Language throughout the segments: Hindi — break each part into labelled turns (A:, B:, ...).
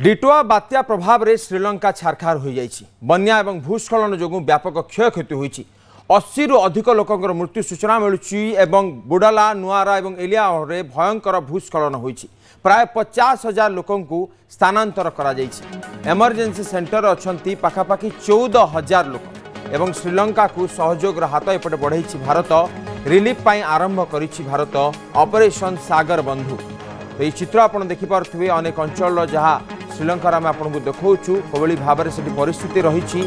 A: डिटोआ बात्या प्रभाव में श्रीलंका छारखार हो जाइछि। बन्या एवं भूस्खलन जो व्यापक क्षयक्षति होइछि। 80 रु अधिक लोकंकर मृत्यु सूचना मिलुछि एवं बुडाला नुआरा एवं एलियारे भयंकर भूस्खलन होइछि। प्राय 50,000 लोकंकु स्थानांतर करा जाइछि। एमरजेंसी सेंटर अछंती पाखापाखि 14,000 लोक एवं श्रीलंका को सहयोग हाथ एपटे बढ़ाई भारत। रिलीफ पाई आरंभ करिछि भारत ऑपरेशन सागर बंधु। तो ये चित्र आप देखिपे अनेक अंचल जहाँ श्रीलंकार आम आपको देखा कौली भाव में से परिस्थिति रही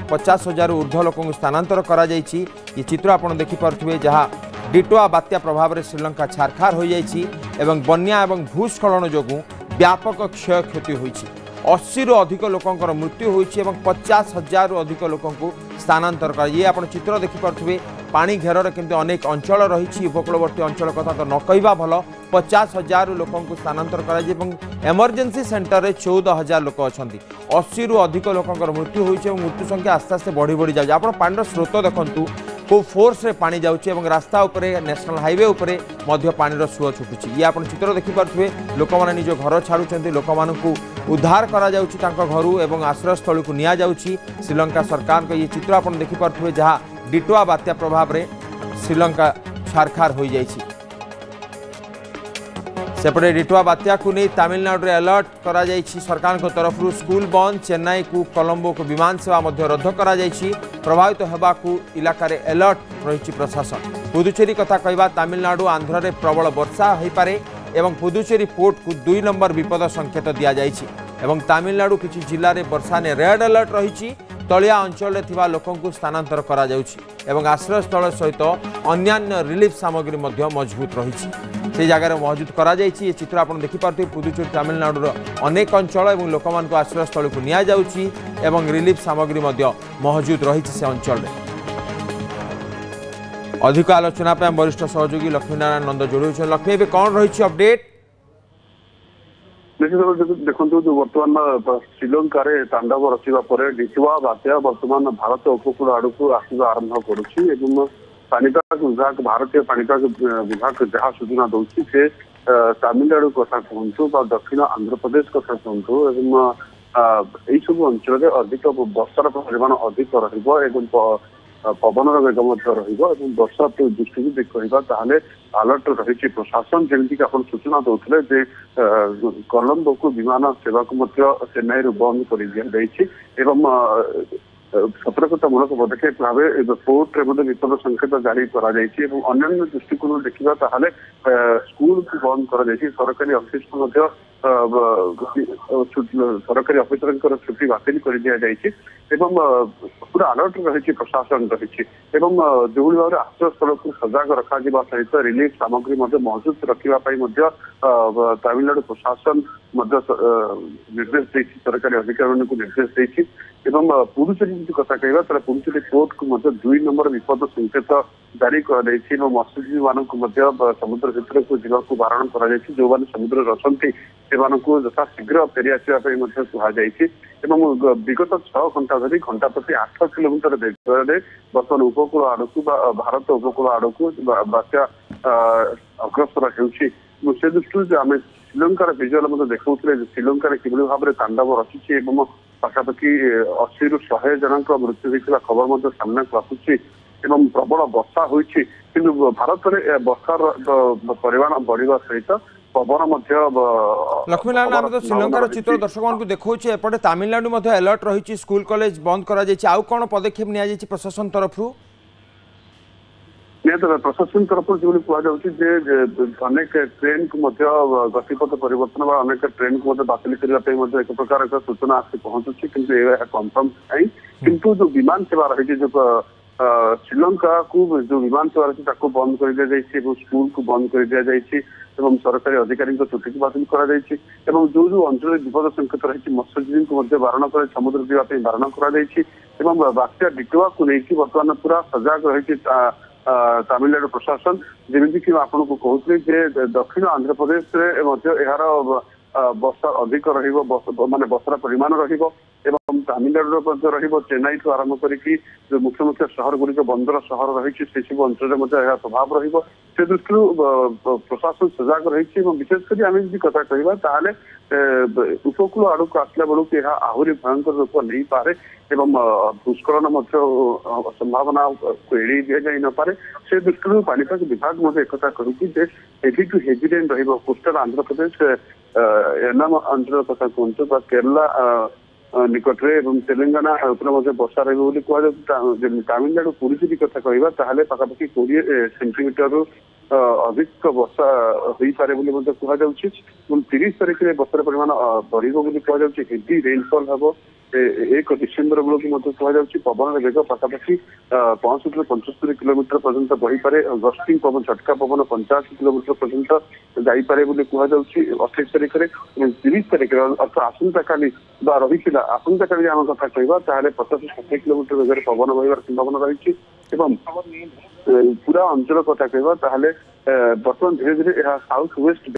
A: 50,000 ऊर्ध्व लोक स्थानांतर करा जाइछि। ये चित्र आप देखिपे जहाँ डिटोआ बात्या प्रभाव में श्रीलंका छारखार हो जाइछि एवं बन्या एवं भूस्खलन जो व्यापक क्षयक्षति होइछि। 80 रु अधिक लोकंकर मृत्यु होइछि एवं 50,000 रु अधिक लोकंकु स्थानांतर कर। ये आप चित्र देखिपे पानी घेर किंतु अनेक अंचल रही उपकूलवर्ती अंचल कथा तो न कहवा भल। 50,000 लोकंकु स्थानांतर कर। एमरजेंसी सेंटर में 14,000 लोक अच्छा। 80 रु अधिक लोकंकर मृत्यु होइछि एवं मृत्यु संख्या आस्ते आस्ते बढ़ी बढ़ी जाए। आप पानी स्रोत देखु को फोर्स रे पानी जाउछि एवं रास्ता उपरे नेशनल हाईवे उपरे मध्य पानी सुଅ छुटुछि। ये आप चित्र देखिपे लोक मैंने निज घर छाड़ुंट लोक मानू उद्धार करा जाउछि तांको घरु एवं आश्रयस्थल को निया जाउछि। श्रीलंका सरकार का ये चित्र आप देखिपे जहाँ डिटोआ बात्या प्रभाव में श्रीलंका छारखार हो जाइछि। सेपटे डिटोआ बात्या को नहीं तमिलनाडु अलर्ट करा जाइछि। सरकार को तरफ स्कूल बंद। चेन्नई को कोलंबो को विमान सेवा रद्द करा जाइछि। प्रभावित होबाकू इलाका रे अलर्ट रही प्रशासन। पुदुचेरी कथा कहवा तमिलनाडु आंध्र रे प्रबल वर्षा हो पारे एवं पुदुचेरी पोर्ट को 2 नंबर विपद संकेत दिया जाइछि एवं तमिलनाडु किछि जिल्ला रे वर्षा ने रेड अलर्ट रही। तलिया अंचल थिबा लोकंकु स्थानांतर करा जाउछि एवं आश्रयस्थल सहित अन्यान्य रिलीफ सामग्री मजबूत रही से जगह मौजूद करा जाइछि। ये चित्र आप देखिपे पुदुचेरी तमिलनाडुर अनेक अंचल एवं लोक आश्रयस्थल को निया जाउछि एवं रिलीफ सामग्री मौजूद रही से अंचल। अधिक आलोचना वरिष्ठ सहयोगी लक्ष्मीनारायण नंद जोड़ी। लक्ष्मी ए कौन रही अपडेट?
B: निश्चित भाव देखो जो बर्तमान श्रीलंका तांडव रचिवा डिटोआ बात्या बर्तमान भारत उपकूल आड़ को आसवा आरंभ करुच्ची। पानीपाग विभाग भारतीय पानीपाग विभाग जहाँ सूचना दौर से तमिलनाडु कथा कहतु दक्षिण आंध्र प्रदेश कथा कहतु यही सब अंचल अधिक वर्षार परिमाण अधिक रहा पवन वेग वर्षा दृष्टि कहवा अलर्ट रही प्रशासन जमीक आप सूचना दौते कोलंबो को विमान सेवा को चेन्नई बंद कर दिया सतर्कतामूलक पदक्षेप भाव पोर्ट रे विपद संकेत जारी कर अन्य दृष्टिकोण देखा स्कूल को बंद कर सरकारी ऑफिस को सरकारी ऑफिसर छुट्टी बातिल कर दि जाइए पूरा अलर्ट रही प्रशासन रही जो भाव आश्रयस्थल को सजग रखा सहित रिलीफ सामग्री मौजूद रखापी तमिलनाडु प्रशासन निर्देश दे सरकारी अधिकारी को निर्देश देती। पुदुचेरी कथा कहवा पुदुचेरी पोर्ट को 2 नंबर विपद संकेत जारी कर मत्स्यजीवी मान समुद्र भितर को जावाक बारण कर जो मैंने समुद्र अच्छी से यथा शीघ्र फेरी आसवाई कहुई। विगत 6 घंटा धरी घंटा प्रति 8 किलोमीटर बेगर बर्तमान उपकूल आड़ को भारत उपकूल आड़ को बात्या अग्रसर हो दृष्टि आम श्रीलंकार विजुआल देखा श्रीलंकार कि भाव में तांडव रचुची पाखापाखि 80 रु 100 जन मृत्यु होता खबर सामना को आसूची प्रबल वर्षा होती भारत में वर्षार परिमाण बढ़ा सहित पवन
A: लक्ष्मीनारायण आम तो श्रीलंकार चित्र दर्शक को देखा एपटे तमिलनाडु अलर्ट रही स्कूल कॉलेज बंद कर कौन पदक्षेप नि प्रशासन तरफ
B: प्रशासन तरफ जो कहुचे अनेक ट्रेन को गतिपथ परिवर्तन अनेक ट्रेन को बातिल करने एक प्रकार सूचना आसी पहुंचुची कि कन्फर्म नहीं किंतु जो विमान सेवा रही जो श्रीलंका को जो विमान सेवा रही बंद कर दि जाए स्कूल को बंद कर दि जाए सरकारी अधिकारी छुट्टी को बातिल कर जो जो अंचल विपद संकेत रही मत्स्यजीवी को बारण कर समुद्र जावाई बारण कर बात्या डिटोआ को लेकिन बर्तमान पूरा सजग रही तमिलनाडु प्रशासन जमीक आपको कहते दक्षिण आंध्र प्रदेश यार वर्षा अधिक माने वर्षार परिमाण ତାମିଲନାଡୁର ମଧ୍ୟ ରହିବ ଚେନ୍ନାଇ ଠୁ ଆରମ୍ଭ କରିକି ଯୋଉ ମୁଖ୍ୟ ମୁଖ୍ୟ ସହର ଗୁଡିକ ବନ୍ଦର ସହର ରହିଛି ସେସବୁ ଅଞ୍ଚଳରେ ମଧ୍ୟ ଏହା ପ୍ରଭାବ ରହିବ। ସେ ଦୃଷ୍ଟିରୁ ପ୍ରଶାସନ ସଜାଗ ରହିଛି ଏବଂ ବିଶେଷ କରି ଆମେ ଯଦି କଥା କହିବା ତାହେଲେ ଉପକୂଳ ଆଡକୁ ଆସିଲା ବେଳକୁ ଏହା ଆହୁରି ଭୟଙ୍କର ରୂପ ନେଇପାରେ ଏବଂ ଭୂସ୍ଖଳନ ମଧ୍ୟ ସମ୍ଭାବନା ଏଡେଇ ଦିଆଯାଇ ନପାରେ। ସେ ଦୃଷ୍ଟିରୁ ପାଣିପାଗ ବିଭାଗ ମଧ୍ୟ ଏକଥା କରୁଛି ଯେ ହେଭି ଟୁ ହେଭି ରେନ୍ ରହିବ। କୋଷ୍ଟାଲ ଆନ୍ଧ୍ରପ୍ରଦେଶ ଏନାମ ଅଞ୍ଚଳ କଥା କୁହନ୍ତୁ ବା କେରଳା ନିକଟରେ ଏବଂ ତେଲେଙ୍ଗାନା ଉପରେ ମଧ୍ୟ ବର୍ଷା ରହିବ ବୋଲି କୁହାଯାଉଛି। ତାମିଲନାଡୁ ପୁଡୁଚେରୀ କଥା କହିବା ତାହେଲେ ପାଖାପାଖି 20 ସେଣ୍ଟିମିଟରରୁ ଅଧିକ ବର୍ଷା ହୋଇପାରେ ବୋଲି ମଧ୍ୟ କୁହାଯାଉଛି ଏବଂ 30 ତାରିଖରେ ବର୍ଷାର ପରିମାଣ ବଢିବ ବୋଲି କୁହାଯାଉଛି। ହେଭି ରେନଫଲ ହେବ 1 ଡିସେମ୍ବର ବେଳକୁ ମଧ୍ୟ କୁହାଯାଉଛି। ପବନର ବେଗ ପାଖାପାଖି 65 ରୁ 75 କିଲୋମିଟର ପର୍ଯ୍ୟନ୍ତ ବହିପାରେ। ଗଷ୍ଟିଂ ପବନ ଝଟକା ପବନ 85 କିଲୋମିଟର ପର୍ଯ୍ୟନ୍ତ ଯାଇପାରେ ବୋଲି କୁହାଯାଉଛି 28 ତାରିଖରେ। 30 ତାରିଖରେ ଅର୍ଥ ଆସନ୍ତାକାଲି ବା ରହିଥିଲା ଆସନ୍ତାକାଲି ଆମ କଥା କହିବା ତାହେଲେ 50-60 କିଲୋମିଟର ବେଗରେ ପବନ ବହିବାର ସମ୍ଭାବନା ରହିଛି ଏବଂ ପୁରା ଅଞ୍ଚଳ କଥା କହିବା ତାହେଲେ ବର୍ତ୍ତମାନ ଧୀରେ ଧୀରେ ଏହା ସାଉଥ ୱେଷ୍ଟ